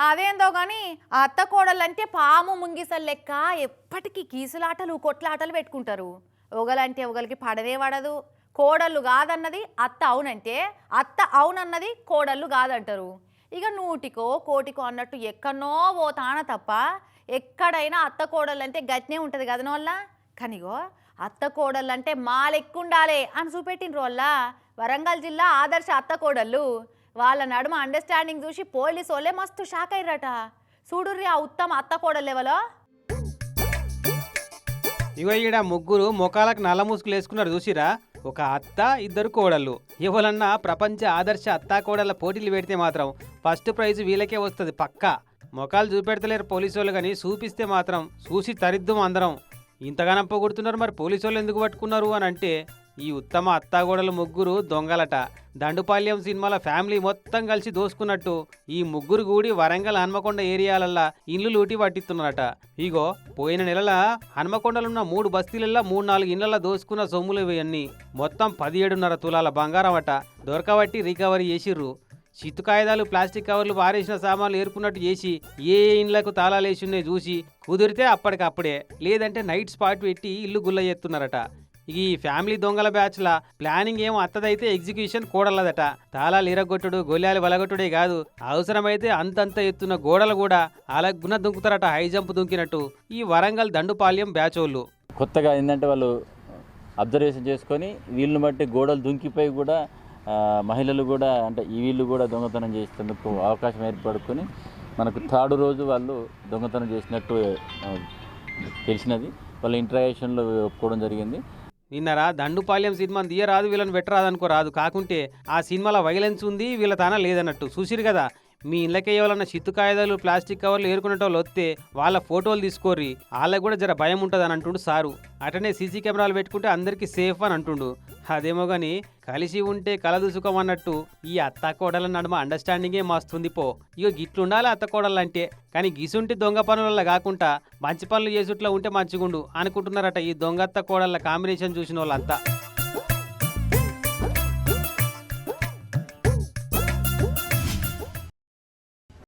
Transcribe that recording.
అదేందో కానీ ఆ అత్త కోడలంటే పాము ముంగిసలు లెక్క ఎప్పటికీ కీసులాటలు కొట్లాటలు పెట్టుకుంటారు. ఒకలంటే ఒకరికి పడనే పడదు. కోడళ్ళు కాదన్నది అత్త అవునంటే అత్త అవునన్నది కోడళ్ళు కాదంటారు. ఇక నూటికో కోటికో అన్నట్టు ఎక్కడనో ఓ తాన తప్ప ఎక్కడైనా అత్త కోడళ్ళంటే గట్నే ఉంటుంది కదన వల్ల. కనిగో అత్త కోడళ్ళంటే మాలెక్కుండాలే అని చూపెట్టిన వల్ల వరంగల్ జిల్లా ఆదర్శ అత్త కోడళ్ళు వాళ్ళ నడుమ అండర్స్టాండింగ్ చూసి పోలీసు వాళ్ళే మస్తు షాక్ అయ్యారట. చూడుర్రి ఆ ఉత్తమ అత్త కోడలు లెవలో. ఇగో ఈడ ముగ్గురు ముఖాలకు నల్ల ముసుగులు వేసుకున్నారు చూసిరా. ఒక అత్త ఇద్దరు కోడళ్ళు. ఎవరన్నా ప్రపంచ ఆదర్శ అత్తా కోడళ్ళ పోటీలు పెడితే మాత్రం ఫస్ట్ ప్రైజ్ వీళ్ళకే వస్తుంది పక్కా. ముఖాలు చూపెడతలేరు పోలీసు వాళ్ళు, కానీ చూపిస్తే మాత్రం చూసి తరిద్దాం అందరం. ఇంతగానం పొగుడుతున్నారు, మరి పోలీసు వాళ్ళు ఎందుకు పట్టుకున్నారు అని అంటే ఈ ఉత్తమ అత్తాగోడలు ముగ్గురు దొంగలట. దండుపాల్యం సినిమాల ఫ్యామిలీ మొత్తం కలిసి దోసుకున్నట్టు ఈ ముగ్గురు కూడి వరంగల్ హన్మకొండ ఏరియాలల్లా ఇల్లు లూటి పట్టిస్తున్నారట. ఇగో పోయిన నెలల హన్మకొండలున్న 3 బస్తీలల్లా 3-4 ఇళ్లల్లో దోసుకున్న సొమ్ములు ఇవన్నీ మొత్తం 17.5 తులాల బంగారం అట. దొరకబట్టి రికవరీ చేసిర్రు. చిత్తు కాగితాలు ప్లాస్టిక్ కవర్లు పారేసిన సామాన్లు ఏరుకున్నట్టు చేసి ఏ ఇండ్లకు తాళాలేసున్నాయి చూసి కుదిరితే అప్పటికప్పుడే, లేదంటే నైట్ స్పాట్ పెట్టి ఇల్లు గుల్ల చేస్తున్నారట. ఈ ఫ్యామిలీ దొంగల బ్యాచ్ల ప్లానింగ్ ఏమో అత్తదైతే ఎగ్జిక్యూషన్ కూడలదట. తాళాలు ఇరగొట్టుడు గొల్లాలు వలగొట్టుడే కాదు, అవసరమైతే అంతంత ఎత్తున్న గోడలు కూడా అలగ్గున దుంకుతారట, హై జంప్ దుంకినట్టు ఈ వరంగల్ దండుపాల్యం బ్యాచ్ వాళ్ళు. కొత్తగా ఏంటంటే వాళ్ళు అబ్జర్వేషన్ చేసుకొని వీళ్ళని బట్టి గోడలు దుంకిపోయి కూడా మహిళలు కూడా అంటే ఈ వీళ్ళు కూడా దొంగతనం చేసేందుకు అవకాశం ఏర్పడుకొని మనకు 3rd రోజు వాళ్ళు దొంగతనం చేసినట్టు తెలిసినది. వాళ్ళ ఇంట్రాగేషన్లో ఒప్పుకోవడం జరిగింది. నిన్నరా దండుపాల్యం సినిమాని తీయరాదు, వీళ్ళని పెట్టరాదు అనుకోరాదు, కాకుంటే ఆ సినిమాలో వైలెన్స్ ఉంది, వీళ్ళ తాన లేదన్నట్టు. చూసిరు కదా, మీ ఇళ్ళకే ఎవరన్నా చిత్తు కాగితాలు ప్లాస్టిక్ కవర్లు ఏరుకునే వాళ్ళు వస్తే వాళ్ళ ఫోటోలు తీసుకోర్రి, వాళ్ళకు కూడా జర భయం ఉంటుంది అని అంటుండు సారు. అటనే సీసీ కెమెరాలు పెట్టుకుంటే అందరికీ సేఫ్ అని అంటుండు. అదేమో కానీ కలిసి ఉంటే కలదుసుకం అన్నట్టు ఈ అత్త కోడల నడుమ అండర్స్టాండింగే మస్తుంది పో. ఇక గిట్లుండాలి అత్త కోడలంటే. కానీ గిసుంటి దొంగ పనుల కాకుండా మంచి పనులు చేసుట్లా ఉంటే మంచిగుండు అనుకుంటున్నారట ఈ దొంగ అత్త కోడళ్ళ కాంబినేషన్ చూసిన వాళ్ళంతా.